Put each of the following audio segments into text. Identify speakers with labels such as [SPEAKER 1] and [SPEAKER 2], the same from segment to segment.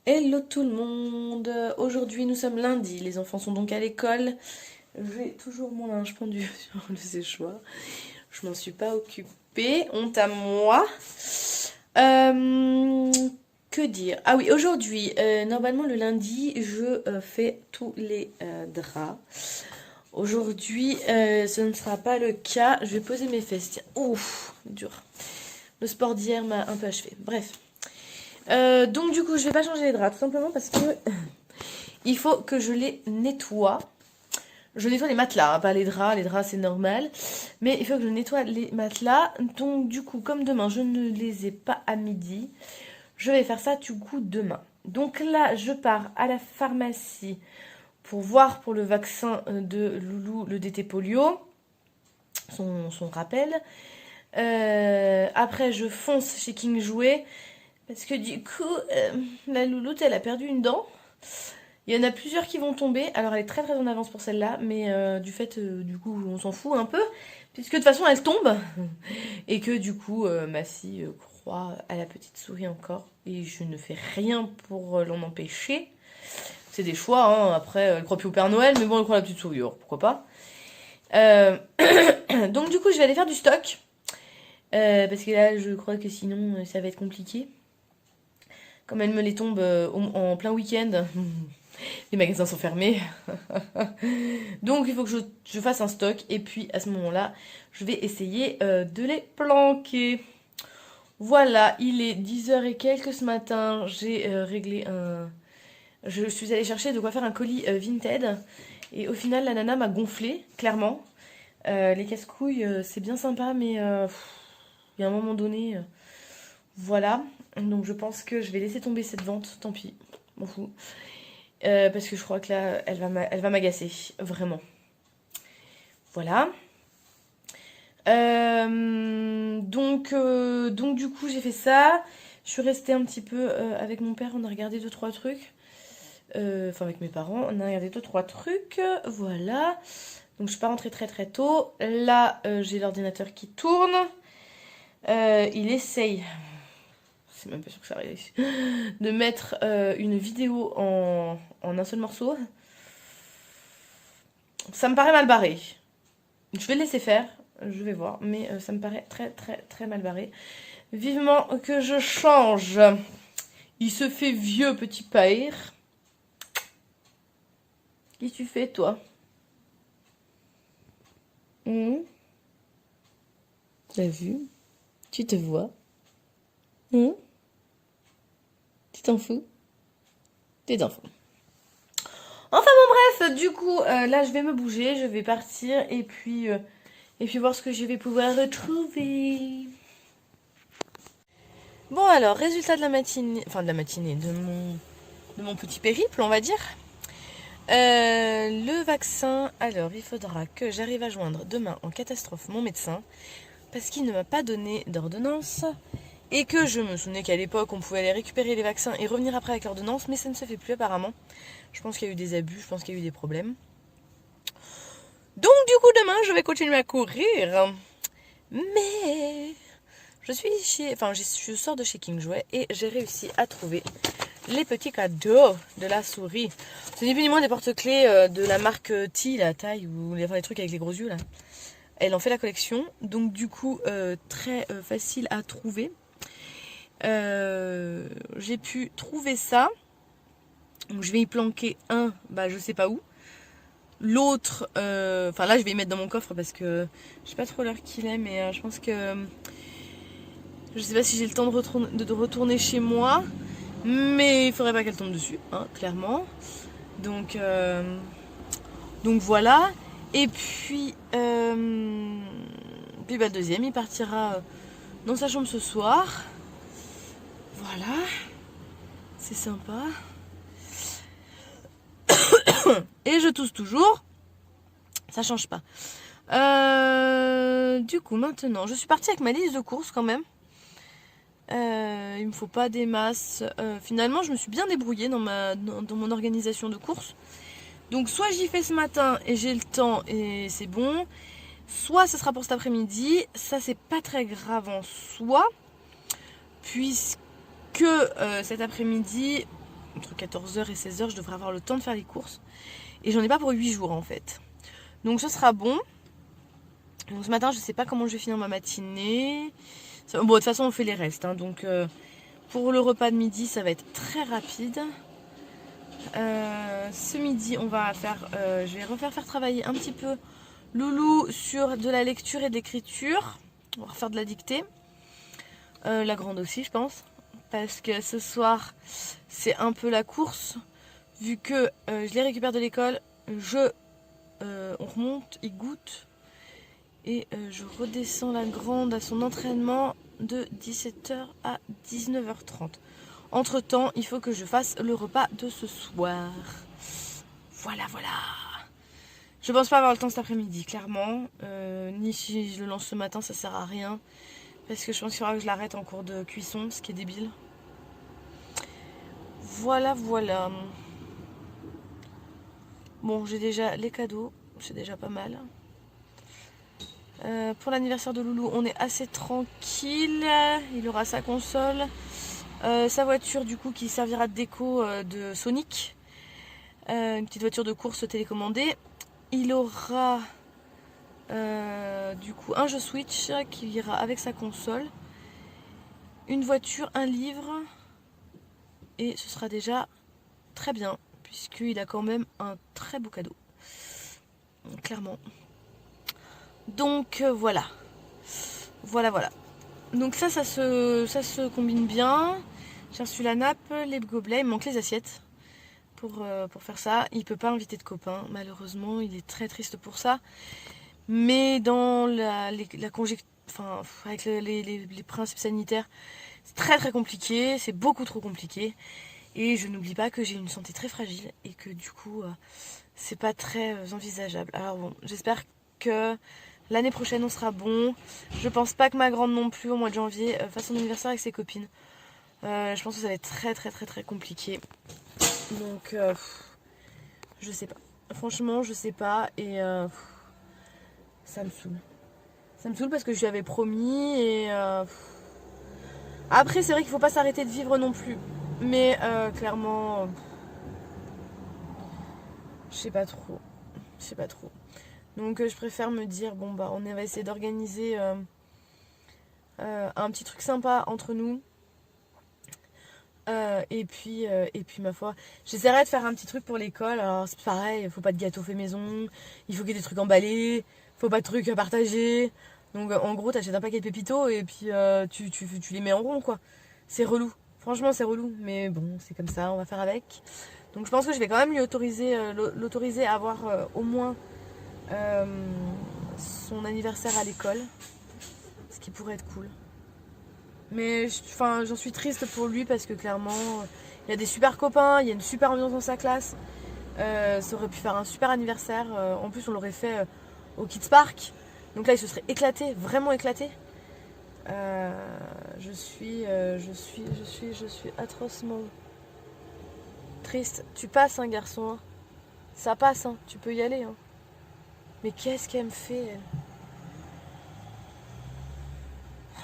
[SPEAKER 1] Hello tout le monde. Aujourd'hui nous sommes lundi, les enfants sont donc à l'école. J'ai toujours mon linge pendu sur le séchoir. Je m'en suis pas occupée, honte à moi. Euh, que dire? Ah oui, aujourd'hui, normalement le lundi, je fais tous les draps. Aujourd'hui, ce ne sera pas le cas. Je vais poser mes fesses. Tiens, ouf, dur. Le sport d'hier m'a un peu achevé. Bref. Donc du coup je vais pas changer les draps tout simplement parce que il faut que je les nettoie. Je nettoie les matelas, hein, pas les draps c'est normal. Mais il faut que je nettoie les matelas. Donc du coup comme demain je ne les ai pas à midi, je vais faire ça du coup demain. Donc là je pars à la pharmacie pour voir pour le vaccin de Loulou, le DT polio, son rappel. Après je fonce chez King Jouet. Parce que du coup, la louloute, elle a perdu une dent. Il y en a plusieurs qui vont tomber. Alors, elle est très très en avance pour celle-là. Mais du fait, du coup, on s'en fout un peu. Puisque de toute façon, elle tombe. Et que du coup, ma fille croit à la petite souris encore. Et je ne fais rien pour l'en empêcher. C'est des choix, hein. Après, elle croit plus au Père Noël. Mais bon, elle croit à la petite souris. Alors, pourquoi pas. Donc, du coup, je vais aller faire du stock. Parce que là, je crois que sinon, ça va être compliqué. Comme elle me les tombe en plein week-end, les magasins sont fermés. Donc il faut que je fasse un stock. Et puis à ce moment-là, je vais essayer de les planquer. Voilà, il est 10 h et quelques ce matin. J'ai réglé un... Je suis allée chercher de quoi faire un colis Vinted. Et au final, la nana m'a gonflé, clairement. Les casse-couilles, c'est bien sympa, mais il y a un moment donné... Voilà, donc je pense que je vais laisser tomber cette vente, tant pis, m'en fous. Parce que je crois que là, elle va m'agacer, vraiment. Voilà. Donc du coup, j'ai fait ça. Je suis restée un petit peu avec mon père, on a regardé 2-3 trucs. Enfin, avec mes parents, on a regardé 2-3 trucs. Voilà. Donc je suis pas rentrée très très tôt. Là, j'ai l'ordinateur qui tourne. Il essaye... C'est même pas sûr que ça arrive, de mettre une vidéo en un seul morceau. Ça me paraît mal barré. Je vais le laisser faire, je vais voir, mais ça me paraît très très très mal barré. Vivement que je change. Il se fait vieux, petit père. Qu'est-ce que tu fais, toi? T'as vu? Tu te vois? Tu t'en fous? Tu t'en fous. Enfin bon bref, du coup, là je vais me bouger, je vais partir et puis voir ce que je vais pouvoir retrouver. Bon alors, résultat de la matinée, enfin de la matinée, de mon petit périple, on va dire. Le vaccin, alors il faudra que j'arrive à joindre demain en catastrophe mon médecin parce qu'il ne m'a pas donné d'ordonnance et que je me souvenais qu'à l'époque on pouvait aller récupérer les vaccins et revenir après avec l'ordonnance, mais ça ne se fait plus apparemment. Je pense qu'il y a eu des abus, je pense qu'il y a eu des problèmes. Donc du coup demain je vais continuer à courir. Mais je sors de chez King Jouet et j'ai réussi à trouver les petits cadeaux de la souris. Ce n'est plus ni moins des porte-clés de la marque T, la taille, ou les trucs avec les gros yeux là. Elle en fait la collection, donc du coup très facile à trouver. J'ai pu trouver ça. Donc je vais y planquer un, je sais pas où. L'autre, enfin là je vais y mettre dans mon coffre parce que je sais pas trop l'heure qu'il est, mais je pense que je sais pas si j'ai le temps de retourner chez moi, mais il faudrait pas qu'elle tombe dessus, hein, clairement. Donc voilà. Et puis le deuxième il partira dans sa chambre ce soir. Voilà, c'est sympa. Et je tousse toujours. Ça change pas. Du coup, maintenant, je suis partie avec ma liste de courses quand même. Il me faut pas des masses. Finalement, je me suis bien débrouillée dans mon organisation de courses. Donc, soit j'y fais ce matin et j'ai le temps et c'est bon. Soit ce sera pour cet après-midi. Ça, c'est pas très grave en soi. Puisque cet après-midi, entre 14h et 16h, je devrais avoir le temps de faire les courses. Et j'en ai pas pour 8 jours en fait. Donc ce sera bon. Donc ce matin, je sais pas comment je vais finir ma matinée. Bon, de toute façon, on fait les restes. Hein, donc pour le repas de midi, ça va être très rapide. Ce midi, on va faire, je vais refaire travailler un petit peu Loulou sur de la lecture et de l'écriture. On va refaire de la dictée. La grande aussi, je pense. Parce que ce soir, c'est un peu la course. Vu que je les récupère de l'école, on remonte, il goûte. Et je redescends la grande à son entraînement de 17h à 19h30. Entre temps, il faut que je fasse le repas de ce soir. Voilà, voilà. Je pense pas avoir le temps cet après-midi, clairement. Ni si je le lance ce matin, ça sert à rien. Parce que je pense qu'il faudra que je l'arrête en cours de cuisson, ce qui est débile. Voilà, voilà. Bon, j'ai déjà les cadeaux. C'est déjà pas mal. Pour l'anniversaire de Loulou, on est assez tranquille. Il aura sa console. Sa voiture, du coup, qui servira de déco de Sonic. Une petite voiture de course télécommandée. Il aura du coup un jeu Switch qui ira avec sa console. Une voiture, un livre. Et ce sera déjà très bien. Puisqu'il a quand même un très beau cadeau. Clairement. Donc voilà. Voilà, voilà. Donc ça se combine bien. J'ai reçu la nappe, les gobelets, il me manque les assiettes pour faire ça. Il peut pas inviter de copains, malheureusement, il est très triste pour ça. Mais dans la conjecture, enfin, avec les principes sanitaires, c'est très très compliqué, c'est beaucoup trop compliqué. Et je n'oublie pas que j'ai une santé très fragile et que du coup, c'est pas très envisageable. Alors bon, j'espère que l'année prochaine on sera bon. Je pense pas que ma grande non plus au mois de janvier fasse son anniversaire avec ses copines. Je pense que ça va être très très très très compliqué. Donc je sais pas. Franchement je sais pas et ça me saoule. Ça me saoule parce que je lui avais promis et après c'est vrai qu'il faut pas s'arrêter de vivre non plus. Mais clairement je sais pas trop. Je sais pas trop. Donc je préfère me dire bon bah on va essayer d'organiser un petit truc sympa entre nous. Et puis ma foi, j'essaierai de faire un petit truc pour l'école. Alors c'est pareil, il faut pas de gâteau fait maison, il faut qu'il y ait des trucs emballés, faut pas de trucs à partager. Donc en gros t'achètes un paquet de pépitos et puis tu les mets en rond quoi. C'est relou, franchement c'est relou, mais bon c'est comme ça, on va faire avec. Donc je pense que je vais quand même lui autoriser, l'autoriser à avoir au moins son anniversaire à l'école, ce qui pourrait être cool. Mais j'en suis triste pour lui parce que clairement, il y a des super copains, il y a une super ambiance dans sa classe. Ça aurait pu faire un super anniversaire. En plus, on l'aurait fait au Kids Park. Donc là, il se serait éclaté, vraiment éclaté. Je suis atrocement triste. Tu passes, hein, garçon. Hein. Ça passe, hein. Tu peux y aller. Hein. Mais qu'est-ce qu'elle me fait, elle?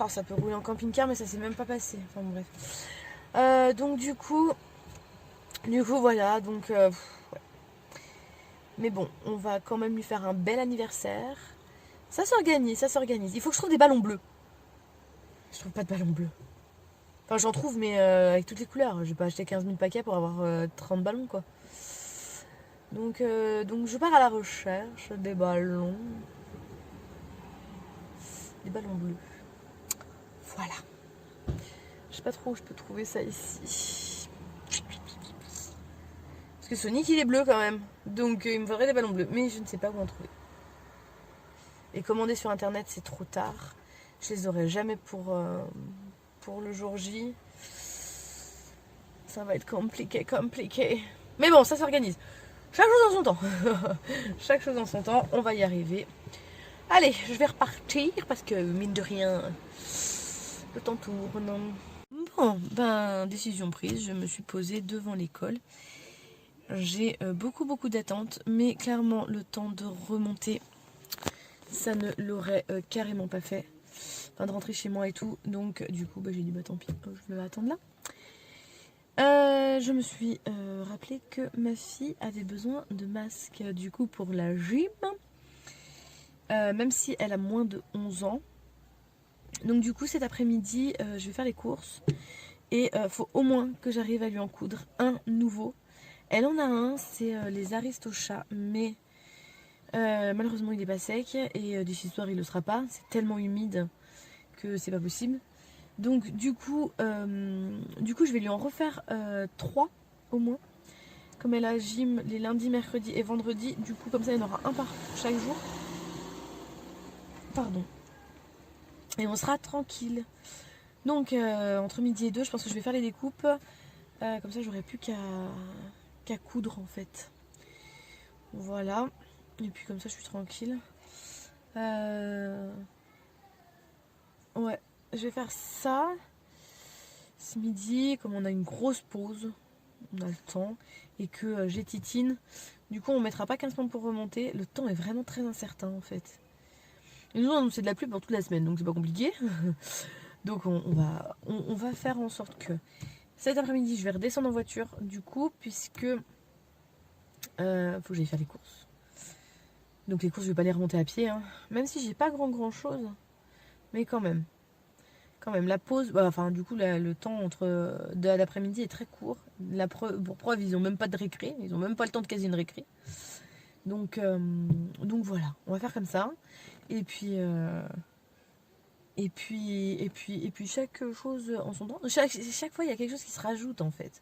[SPEAKER 1] Oh, ça peut rouler en camping-car, mais ça s'est même pas passé. Enfin bon, bref. Donc du coup voilà. Donc ouais. Mais bon, on va quand même lui faire un bel anniversaire. Ça s'organise, ça s'organise. Il faut que je trouve des ballons bleus. Je trouve pas de ballons bleus. Enfin, j'en trouve, mais avec toutes les couleurs. Je vais pas acheter 15 000 paquets pour avoir 30 ballons, quoi. Donc je pars à la recherche des ballons. Des ballons bleus. Voilà. Je sais pas trop où je peux trouver ça ici. Parce que Sonic il est bleu quand même. Donc il me faudrait des ballons bleus. Mais je ne sais pas où en trouver. Et commander sur internet c'est trop tard. Je les aurai jamais pour le jour J. Ça va être compliqué. Mais bon, ça s'organise. Chaque chose en son temps. Chaque chose en son temps, on va y arriver. Allez, je vais repartir parce que mine de rien, le temps tourne. Bon, ben, décision prise, je me suis posée devant l'école. J'ai beaucoup d'attentes, mais clairement, le temps de remonter, ça ne l'aurait carrément pas fait. Enfin, de rentrer chez moi et tout. Donc, du coup, bah, j'ai dit, bah tant pis, je vais attendre là. Je me suis rappelé que ma fille avait besoin de masques du coup pour la gym, même si elle a moins de 11 ans. Donc du coup cet après-midi je vais faire les courses et faut au moins que j'arrive à lui en coudre un nouveau. Elle en a un, c'est les Aristochats, mais malheureusement il est pas sec et d'ici ce soir il le sera pas. C'est tellement humide que c'est pas possible. Donc du coup je vais lui en refaire 3 au moins. Comme elle a gym les lundis, mercredis et vendredis, du coup comme ça il y en aura un par chaque jour. Pardon. Et on sera tranquille. Donc entre midi et 2, je pense que je vais faire les découpes. Comme ça j'aurai plus qu'à coudre en fait. Voilà. Et puis comme ça je suis tranquille. Ouais, je vais faire ça. Ce midi, comme on a une grosse pause, on a le temps. Et que j'ai Titine. Du coup on mettra pas 15 minutes pour remonter. Le temps est vraiment très incertain en fait. Et nous c'est de la pluie pour toute la semaine, donc c'est pas compliqué. Donc on va faire en sorte que cet après-midi je vais redescendre en voiture du coup, puisque faut que j'aille faire les courses. Donc les courses je vais pas les remonter à pied, hein. Même si j'ai pas grand chose, mais quand même la pause, enfin du coup le temps entre de l'après-midi est très court. Pour preuve ils ont même pas de récré, ils ont même pas le temps de caser une récré. Donc voilà, on va faire comme ça. Et puis chaque chose en son temps. Chaque fois il y a quelque chose qui se rajoute en fait.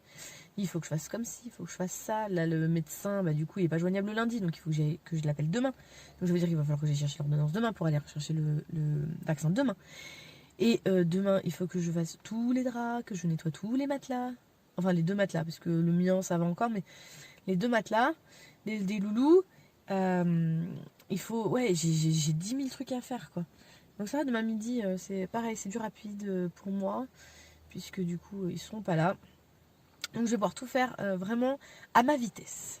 [SPEAKER 1] Il faut que je fasse comme ci, il faut que je fasse ça. Là le médecin, du coup il est pas joignable le lundi, donc il faut que je l'appelle demain. Donc ça veut dire qu'il va falloir que j'aille chercher l'ordonnance demain pour aller rechercher le vaccin demain. Et demain il faut que je fasse tous les draps, que je nettoie tous les matelas. Enfin les 2 matelas, parce que le mien ça va encore, mais les 2 matelas, des loulous. Il faut... Ouais, j'ai 10 000 trucs à faire quoi. Donc ça va, demain midi, c'est pareil, c'est du rapide pour moi, puisque du coup, ils seront pas là. Donc je vais pouvoir tout faire vraiment à ma vitesse.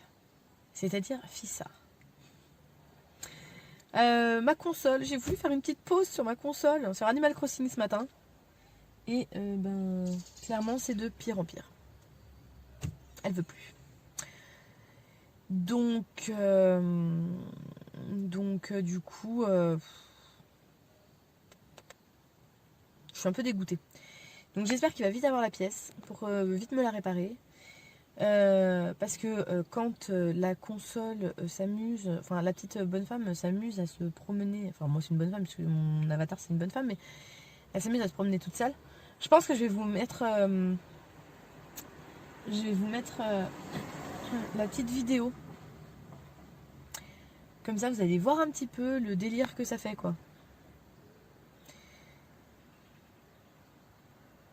[SPEAKER 1] C'est-à-dire fissa. Ma console, j'ai voulu faire une petite pause sur ma console, sur Animal Crossing ce matin. Et clairement, c'est de pire en pire. Elle veut plus. Donc du coup... je suis un peu dégoûtée. Donc j'espère qu'il va vite avoir la pièce pour vite me la réparer. Parce que quand la console s'amuse, enfin la petite bonne femme s'amuse à se promener, enfin moi c'est une bonne femme puisque mon avatar c'est une bonne femme, mais elle s'amuse à se promener toute seule. Je pense que je vais vous mettre la petite vidéo. Comme ça vous allez voir un petit peu le délire que ça fait quoi.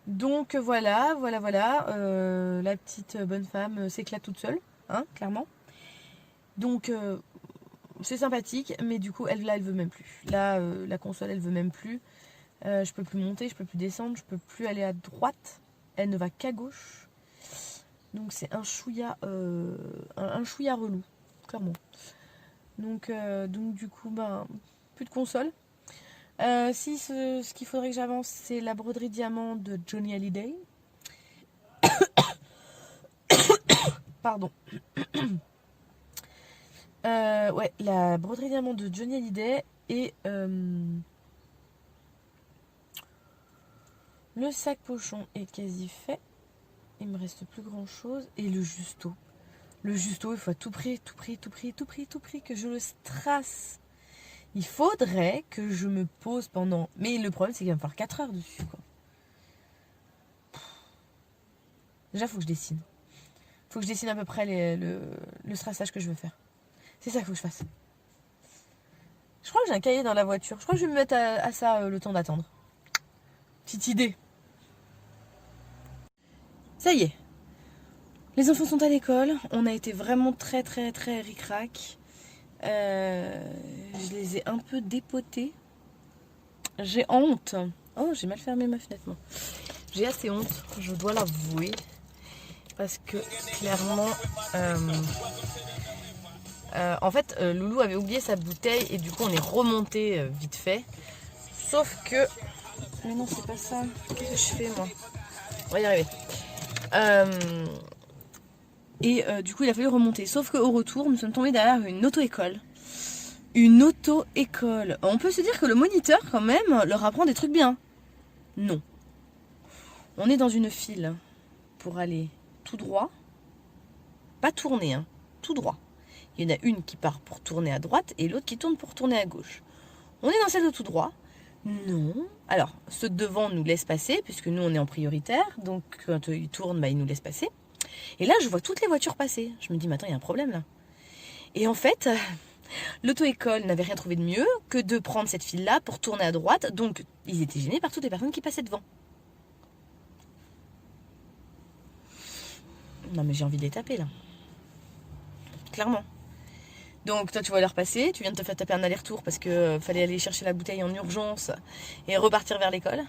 [SPEAKER 1] Donc voilà, la petite bonne femme s'éclate toute seule, hein, clairement. Donc c'est sympathique, mais du coup elle veut même plus. Là, la console elle veut même plus. Je peux plus monter, je peux plus descendre, je peux plus aller à droite. Elle ne va qu'à gauche. Donc c'est un chouïa relou, clairement. Donc du coup, plus de console. Ce qu'il faudrait que j'avance, c'est la broderie diamant de Johnny Hallyday. Pardon. Ouais, la broderie diamant de Johnny Hallyday et le sac pochon est quasi fait. Il me reste plus grand chose. Et le justo. Le justo, il faut à tout prix que je le strasse. Il faudrait que je me pose pendant... Mais le problème, c'est qu'il va me falloir 4 heures dessus, quoi. Déjà, faut que je dessine. Faut que je dessine à peu près le strassage que je veux faire. C'est ça qu'il faut que je fasse. Je crois que j'ai un cahier dans la voiture. Je crois que je vais me mettre à ça le temps d'attendre. Petite idée. Ça y est. Les enfants sont à l'école. On a été vraiment très ric-rac. Je les ai un peu dépotés. J'ai honte. Oh, j'ai mal fermé ma fenêtre, moi. J'ai assez honte, je dois l'avouer. Parce que, clairement... en fait, Loulou avait oublié sa bouteille et du coup, on est remonté vite fait. Sauf que... Mais non, c'est pas ça. Qu'est-ce que je fais, moi? On va y arriver. Du coup, il a fallu remonter. Sauf qu'au retour, nous sommes tombés derrière une auto-école. Une auto-école. On peut se dire que le moniteur, quand même, leur apprend des trucs bien. Non. On est dans une file pour aller tout droit. Pas tourner, hein. Tout droit. Il y en a une qui part pour tourner à droite et l'autre qui tourne pour tourner à gauche. On est dans celle de tout droit. Non. Alors, ceux de devant nous laissent passer, puisque nous, on est en prioritaire. Donc, quand ils tournent, bah, ils nous laissent passer. Et là, je vois toutes les voitures passer. Je me dis, mais attends, il y a un problème, là. Et en fait, l'auto-école n'avait rien trouvé de mieux que de prendre cette file-là pour tourner à droite. Donc, ils étaient gênés par toutes les personnes qui passaient devant. Non, mais j'ai envie de les taper, là. Clairement. Donc toi tu vas leur passer, tu viens de te faire taper un aller-retour parce que fallait aller chercher la bouteille en urgence et repartir vers l'école.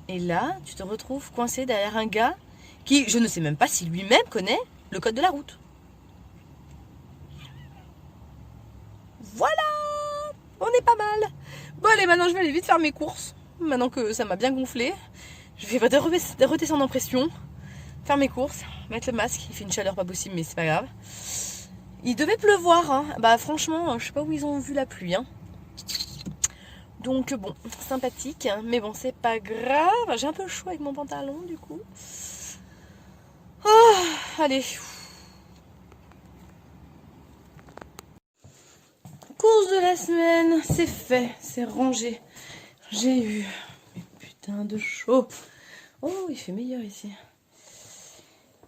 [SPEAKER 1] Et là, tu te retrouves coincé derrière un gars qui, je ne sais même pas si lui-même connaît le code de la route. Voilà, on est pas mal. Bon allez, maintenant je vais aller vite faire mes courses. Maintenant que ça m'a bien gonflé, je vais redescendre en pression, faire mes courses, mettre le masque. Il fait une chaleur pas possible mais c'est pas grave. Il devait pleuvoir, hein. Bah franchement, je sais pas où ils ont vu la pluie, hein. Donc bon, sympathique, hein. Mais bon, c'est pas grave. J'ai un peu chaud avec mon pantalon, du coup. Oh, allez. Course de la semaine, c'est fait, c'est rangé. J'ai eu mais putain de chaud. Oh, il fait meilleur ici.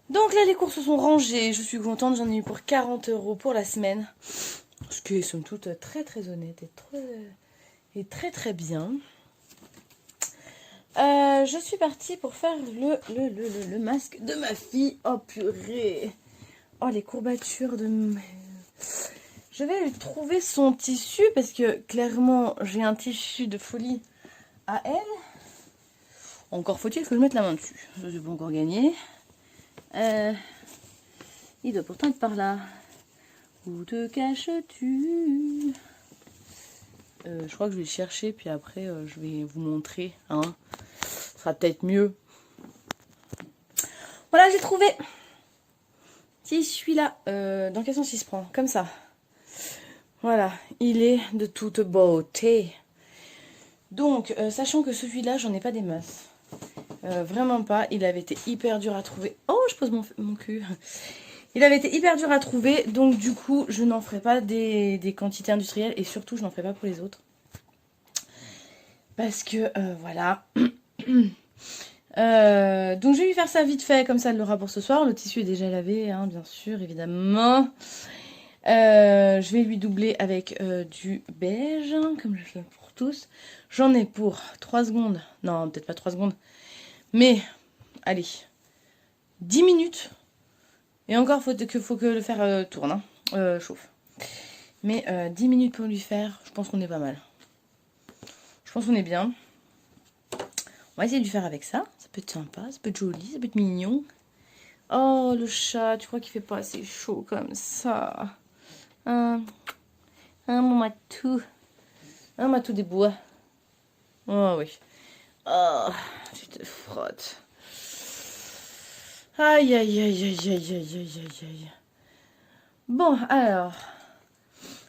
[SPEAKER 1] Donc là, les courses sont rangées. Je suis contente, j'en ai eu pour 40 € pour la semaine. Ce qui est somme toute très très honnête et très très bien. Je suis partie pour faire le masque de ma fille. Oh purée. Oh les courbatures de... Je vais lui trouver son tissu parce que clairement j'ai un tissu de folie à elle. Encore faut-il que je mette la main dessus. Je suis pas encore gagné. Il doit pourtant être par là. Où te caches-tu? Je crois que je vais le chercher, puis après je vais vous montrer. Hein. Ce sera peut-être mieux. Voilà, j'ai trouvé. Si celui-là, dans quel sens il se prend? Comme ça. Voilà, il est de toute beauté. Donc, sachant que celui-là, j'en ai pas des masses. Vraiment pas. Il avait été hyper dur à trouver. Oh, je pose mon cul. Il avait été hyper dur à trouver. Donc, du coup, je n'en ferai pas des quantités industrielles. Et surtout, je n'en ferai pas pour les autres. Parce que, voilà. Donc, je vais lui faire ça vite fait. Comme ça, elle l'aura pour ce soir. Le tissu est déjà lavé, hein, bien sûr, évidemment. Je vais lui doubler avec du beige. Comme je fais pour tous. J'en ai pour 3 secondes. Non, peut-être pas 3 secondes. Mais, allez, 10 minutes. Et encore, faut que le fer tourne, hein, chauffe. Mais 10 minutes pour lui faire, je pense qu'on est pas mal. Je pense qu'on est bien. On va essayer de lui faire avec ça. Ça peut être sympa, ça peut être joli, ça peut être mignon. Oh, le chat, tu crois qu'il fait pas assez chaud comme ça? Mon matou. Un matou des bois. Oh oui. Oh, tu te frottes. Aïe, aïe, aïe, aïe, aïe, aïe, aïe, aïe, aïe. Bon, alors,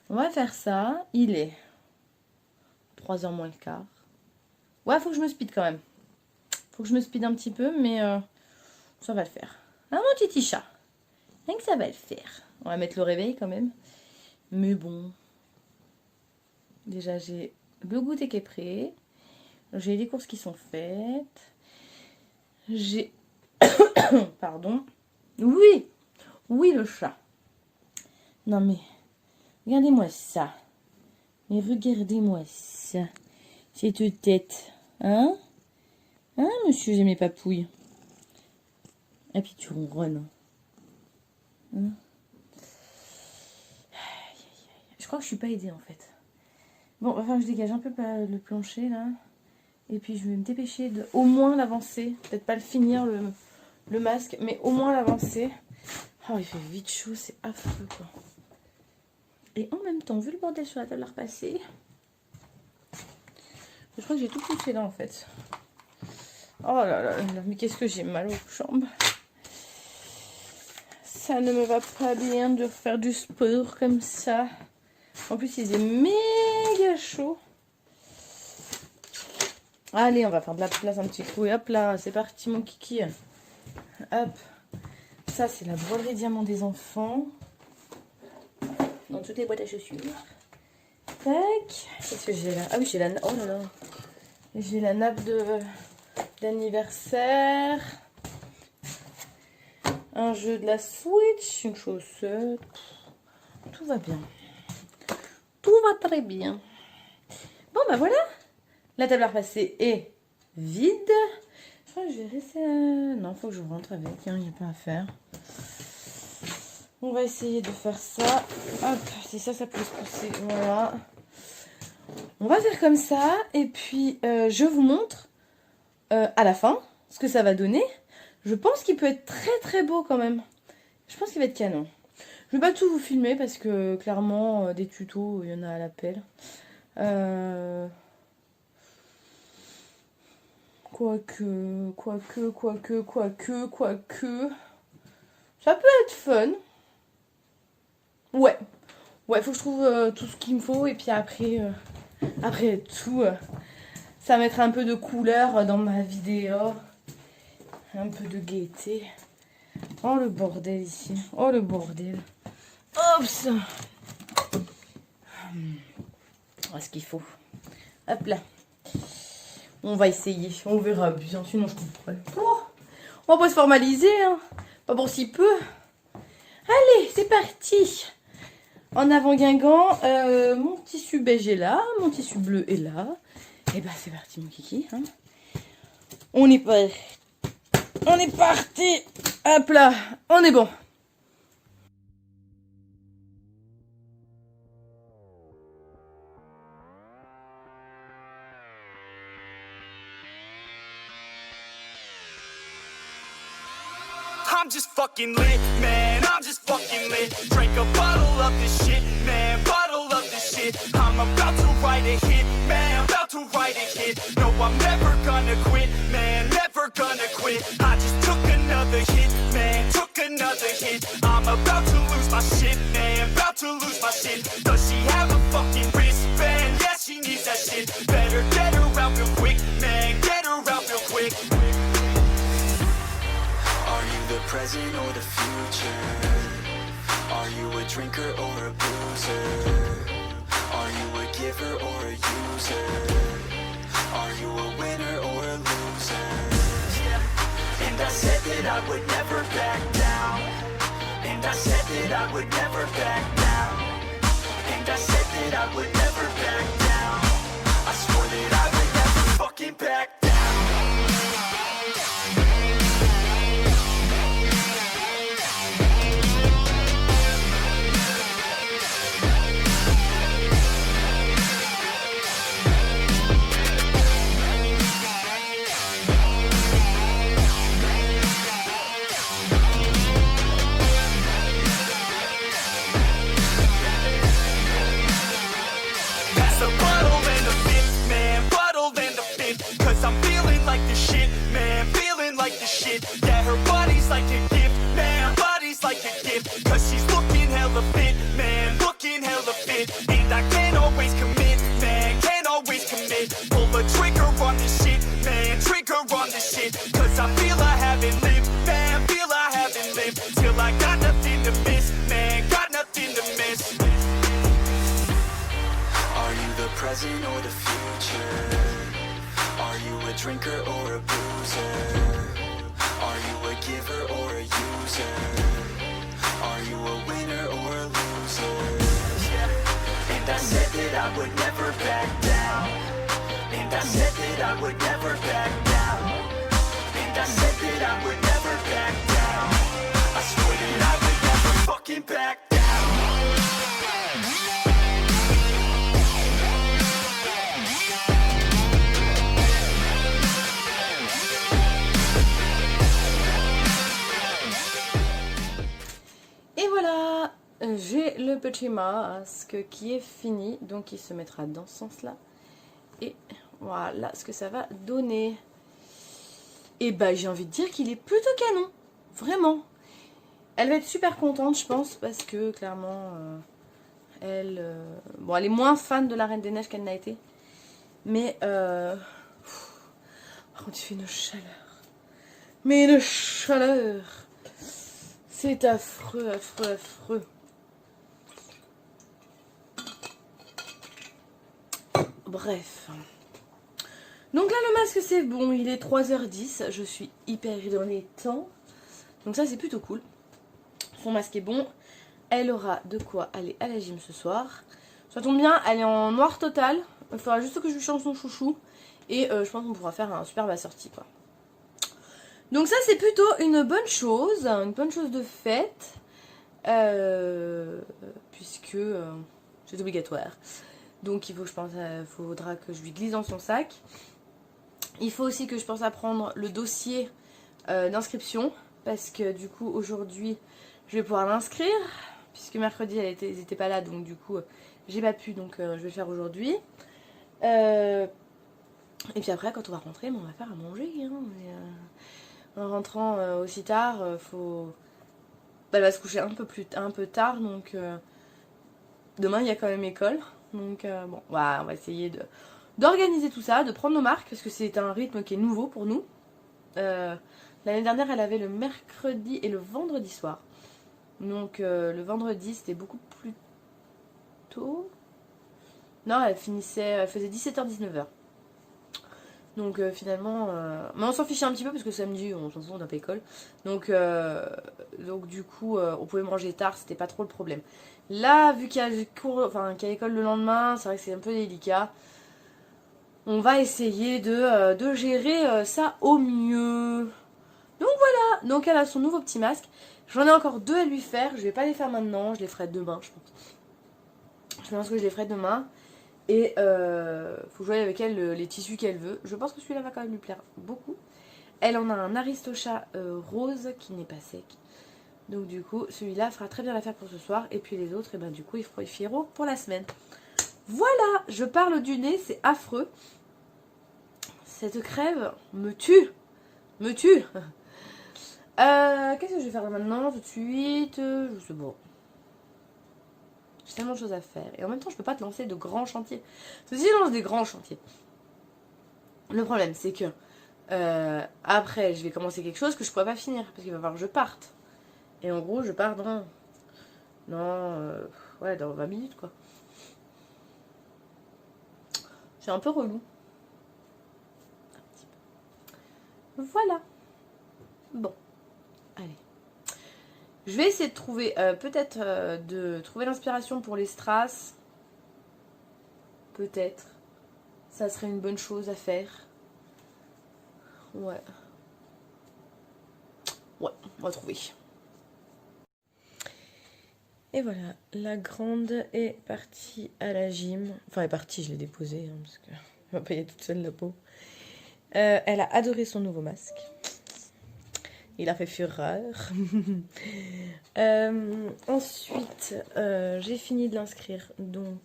[SPEAKER 1] on va faire ça. Il est 3h moins le quart. Ouais, faut que je me speed quand même. Faut que je me speed un petit peu, mais ça va le faire. Ah, mon petit chat. Rien que ça va le faire. On va mettre le réveil quand même. Mais bon. Déjà, j'ai le goûter qui est prêt. J'ai les courses qui sont faites. J'ai... Pardon. Oui. Oui, le chat. Non, mais... Regardez-moi ça. Mais regardez-moi ça. Cette tête. Hein? Hein, monsieur, j'ai mes papouilles. Et puis tu ronronnes. Hein? Je crois que je suis pas aidée, en fait. Bon, enfin, je dégage un peu le plancher, là. Et puis, je vais me dépêcher de au moins l'avancer. Peut-être pas le finir, le masque, mais au moins l'avancer. Oh, il fait vite chaud, c'est affreux, quoi. Et en même temps, vu le bordel sur la table à repasser, je crois que j'ai tout poussé là, en fait. Oh là là, mais qu'est-ce que j'ai mal aux jambes. ça ne me va pas bien de faire du sport comme ça. En plus, il est méga chaud. Allez, on va faire de la place un petit coup. Et hop là, c'est parti mon kiki. Hop. Ça, c'est la broderie diamant des enfants. Dans toutes les boîtes à chaussures. Tac. Qu'est-ce que j'ai là? Ah oui, j'ai la... Oh là là. J'ai la nappe d'anniversaire. Un jeu de la Switch. Une chaussette. Tout va bien. Tout va très bien. Bon, bah voilà. La table à repasser est vide. Je crois que je vais rester... Non, il faut que je rentre avec. Il n'y a pas à faire. On va essayer de faire ça. Hop, si ça peut se pousser. Voilà. On va faire comme ça. Et puis, je vous montre à la fin ce que ça va donner. Je pense qu'il peut être très très beau quand même. Je pense qu'il va être canon. Je ne vais pas tout vous filmer parce que clairement, des tutos, il y en a à l'appel. Quoique. Ça peut être fun. Ouais, faut que je trouve tout ce qu'il me faut. Et puis après tout, ça mettra un peu de couleur dans ma vidéo. Un peu de gaieté. Oh le bordel ici. Oh le bordel. Oups. Voilà ce qu'il faut. Hop là. On va essayer, on verra bien, sinon je comprends. Oh, on va pas se formaliser, hein. Pas pour si peu. Allez, c'est parti. En avant Guingamp, mon tissu beige est là, mon tissu bleu est là. Et bah c'est parti mon kiki. Hein. On est parti. On est parti. Hop là, on est bon.
[SPEAKER 2] I'm just fucking lit, man, I'm just fucking lit. Drink a bottle of this shit, man, bottle of this shit. I'm about to write a hit, man, about to write a hit. No, I'm never gonna quit, man, never gonna quit. I just took another hit, man, took another hit. I'm about to lose my shit, man, about to lose my shit. Does she have a fucking wristband? Yeah, she needs that shit. Better get her out real quick, man, get her out real quick. Are you the present or the future? Are you a drinker or a boozer? Are you a giver or a user? Are you a winner or a loser? And I said that I would never back down. And I said that I would never back down. And I said that I would never back down. I swore that I would never fucking back down. Yeah, her body's like a gift, man, body's like a gift. Cause she's looking hella fit, man, looking hella fit. And I can't always commit, man, can't always commit. Pull the trigger on this shit, man, trigger on this shit. Cause I feel I haven't lived, man, feel I haven't lived. Till I got nothing to miss, man, got nothing to miss. Are you the present or the future? Are you a drinker or a boozer? Are you a giver or a user? Are you a winner or a loser? And I said that I would never back down. And I said that I would never back down. And I said that I would never back down. I swore that I would never fucking back down.
[SPEAKER 1] Et voilà, j'ai le petit masque qui est fini, donc il se mettra dans ce sens-là. Et voilà ce que ça va donner. Et bah j'ai envie de dire qu'il est plutôt canon, vraiment. Elle va être super contente, je pense, parce que clairement, elle, bon, elle est moins fan de la Reine des Neiges qu'elle n'a été. Mais, par contre, il fait une chaleur. Mais une chaleur. C'est affreux, affreux, affreux. Bref. Donc là, le masque, c'est bon. Il est 3h10. Je suis hyper dans les temps. Donc ça, c'est plutôt cool. Son masque est bon. Elle aura de quoi aller à la gym ce soir. Ça tombe bien, elle est en noir total. Il faudra juste que je lui change son chouchou. Et je pense qu'on pourra faire un superbe assorti, quoi. Donc ça, c'est plutôt une bonne chose de fête. Puisque c'est obligatoire. Donc il faut, je pense, faudra que je lui glisse dans son sac. Il faut aussi que je pense à prendre le dossier d'inscription. Parce que du coup, aujourd'hui, je vais pouvoir l'inscrire. Puisque mercredi, ils n'étaient pas là. Donc du coup, j'ai pas pu. Donc je vais le faire aujourd'hui. Et puis après, quand on va rentrer, on va faire à manger. Hein, en rentrant aussi tard, faut... elle va se coucher un peu tard. Donc demain, il y a quand même école. Donc bon, voilà, on va essayer d'organiser tout ça, de prendre nos marques. Parce que c'est un rythme qui est nouveau pour nous. L'année dernière, elle avait le mercredi et le vendredi soir. Donc le vendredi, c'était beaucoup plus tôt. Non, elle faisait 17h-19h. Donc finalement, mais on s'en fichait un petit peu parce que samedi, on s'en fout, on n'a pas école. Donc du coup, on pouvait manger tard, c'était pas trop le problème. Là, vu qu'il y a cours, enfin qu'il y a école le lendemain, c'est vrai que c'est un peu délicat. On va essayer de gérer ça au mieux. Donc voilà, donc elle a son nouveau petit masque. J'en ai encore 2 à lui faire, je vais pas les faire maintenant, je les ferai demain, je pense. Je pense que je les ferai demain. Et faut jouer avec elle les tissus qu'elle veut. Je pense que celui-là va quand même lui plaire beaucoup. Elle en a un Aristocha rose qui n'est pas sec. Donc du coup, celui-là fera très bien l'affaire pour ce soir. Et puis les autres, et ben du coup, ils firont pour la semaine. Voilà, je parle du nez, c'est affreux. Cette crève me tue. Me tue. Qu'est-ce que je vais faire maintenant tout de suite? Je sais pas. J'ai tellement de choses à faire. Et en même temps, je peux pas te lancer de grands chantiers. Parce que si je lance des grands chantiers, le problème, c'est que après, je vais commencer quelque chose que je pourrais pas finir. Parce qu'il va falloir que je parte. Et en gros, je pars dans 20 minutes, quoi. C'est un peu relou. Un petit peu. Voilà. Bon. Allez. Je vais essayer de trouver, peut-être de trouver l'inspiration pour les strass. Peut-être. Ça serait une bonne chose à faire. Ouais. Ouais, on va trouver. Et voilà, la grande est partie à la gym. Enfin, elle est partie, je l'ai déposée, hein, parce qu'elle va payer toute seule la peau. Elle a adoré son nouveau masque. Il a fait fureur. Ensuite, j'ai fini de l'inscrire. Donc,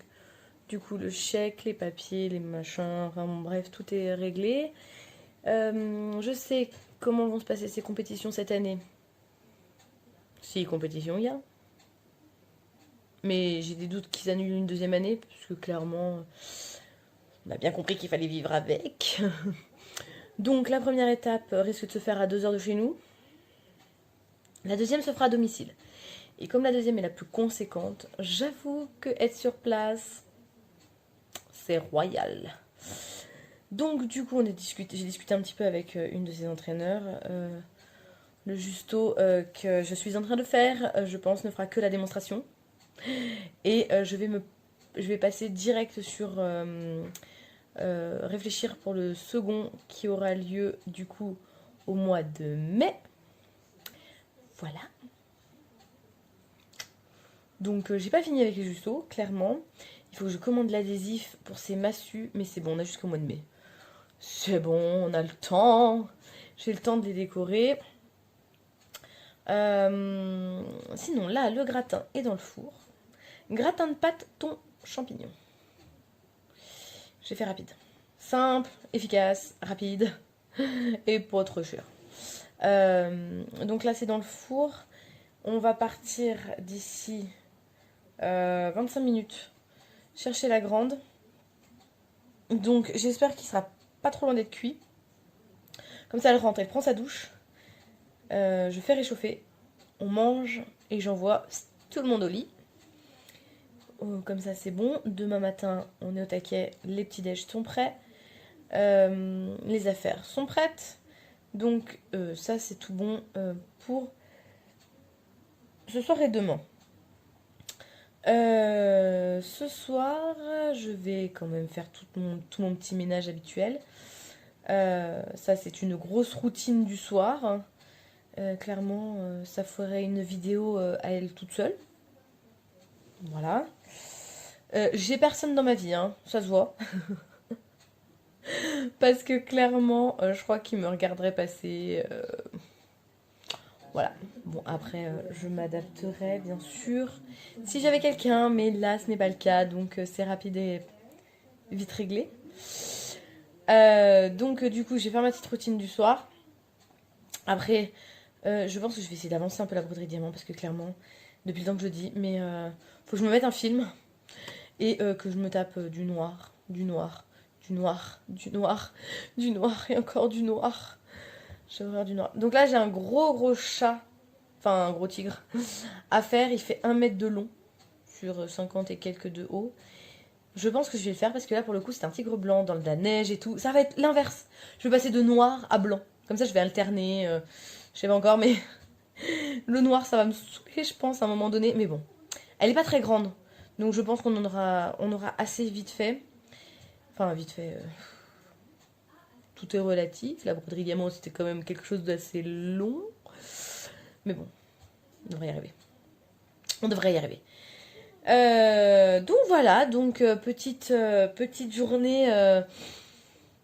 [SPEAKER 1] du coup, le chèque, les papiers, les machins, enfin bon, bref, tout est réglé. Je sais comment vont se passer ces compétitions cette année. Si compétition il y a. Mais j'ai des doutes qu'ils annulent une deuxième année, parce que clairement, on a bien compris qu'il fallait vivre avec. Donc, la première étape risque de se faire à 2 heures de chez nous. La deuxième se fera à domicile. Et comme la deuxième est la plus conséquente, j'avoue que être sur place, c'est royal. Donc du coup, j'ai discuté un petit peu avec une de ses entraîneurs. Le justo que je suis en train de faire, je pense, ne fera que la démonstration. Et je vais passer direct sur réfléchir pour le second qui aura lieu du coup au mois de mai. Voilà. Donc j'ai pas fini avec les justos, clairement. Il faut que je commande l'adhésif pour ces massues, mais c'est bon, on a jusqu'au mois de mai. C'est bon, on a le temps. J'ai le temps de les décorer. Sinon, là, le gratin est dans le four. Gratin de pâte, thon, champignons. J'ai fait rapide. Simple, efficace, rapide et pas trop cher. Donc là, c'est dans le four. On va partir d'ici 25 minutes chercher la grande. Donc j'espère qu'il sera pas trop loin d'être cuit. Comme ça elle rentre, elle prend sa douche. Je fais réchauffer. On mange et j'envoie tout le monde au lit. Comme ça c'est bon. Demain matin on est au taquet. Les petits déj sont prêts. Les affaires sont prêtes. Donc ça c'est tout bon pour ce soir et demain. Ce soir, je vais quand même faire tout mon petit ménage habituel. Ça, c'est une grosse routine du soir. Clairement, ça ferait une vidéo à elle toute seule. Voilà. J'ai personne dans ma vie, hein, ça se voit. Parce que clairement, je crois qu'il me regarderait passer. Voilà. Bon, après, je m'adapterai, bien sûr. Si j'avais quelqu'un, mais là, ce n'est pas le cas. Donc, c'est rapide et vite réglé. Donc, du coup, je vais faire ma petite routine du soir. Après, je pense que je vais essayer d'avancer un peu la broderie diamant. Parce que clairement, depuis le temps que je le dis, mais faut que je me mette un film. Et que je me tape du noir, du noir, du noir, du noir, du noir et encore du noir. J'ai horreur du noir. Donc là, j'ai un gros chat, enfin un gros tigre, à faire. Il fait 1 mètre de long, sur 50 et quelques de haut. Je pense que je vais le faire parce que là, pour le coup, c'est un tigre blanc dans de la neige et tout. Ça va être l'inverse. Je vais passer de noir à blanc. Comme ça, je vais alterner. Je sais pas encore, mais le noir, ça va me saouler, je pense, à un moment donné. Mais bon, elle est pas très grande. Donc je pense qu'on aura assez vite fait. Enfin, vite fait... Tout est relatif. La broderie diamant, c'était quand même quelque chose d'assez long. Mais bon, on devrait y arriver. On devrait y arriver. Donc voilà, donc petite journée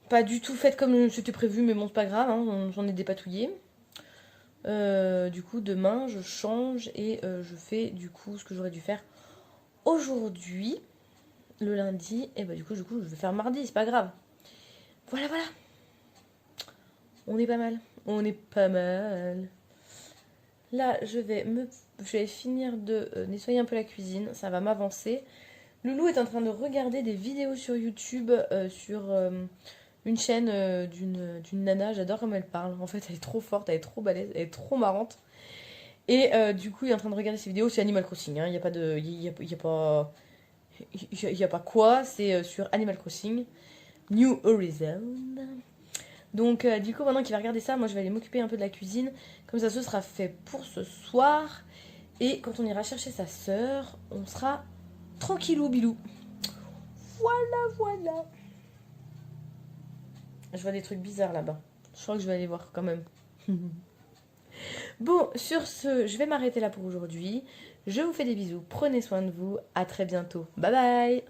[SPEAKER 1] pas du tout faite comme c'était prévu, mais bon, c'est pas grave, hein, j'en ai dépatouillé. Du coup, demain, je change et je fais du coup ce que j'aurais dû faire aujourd'hui, le lundi. Et bah du coup, je vais faire mardi, c'est pas grave. Voilà. On est pas mal. On est pas mal. Là, je vais finir de nettoyer un peu la cuisine. Ça va m'avancer. Loulou est en train de regarder des vidéos sur YouTube sur une chaîne d'une nana. J'adore comment elle parle. En fait, elle est trop forte, elle est trop balèze, elle est trop marrante. Et du coup, il est en train de regarder ses vidéos sur Animal Crossing. Il n'y a pas de... Il y a pas quoi. C'est sur Animal Crossing. New Horizon. Donc du coup pendant qu'il va regarder ça, moi je vais aller m'occuper un peu de la cuisine. Comme ça ce sera fait pour ce soir. Et quand on ira chercher sa sœur, on sera tranquillou bilou. Voilà. Je vois des trucs bizarres là-bas. Je crois que je vais aller voir quand même. Bon, sur ce, je vais m'arrêter là pour aujourd'hui. Je vous fais des bisous, prenez soin de vous. À très bientôt. Bye bye.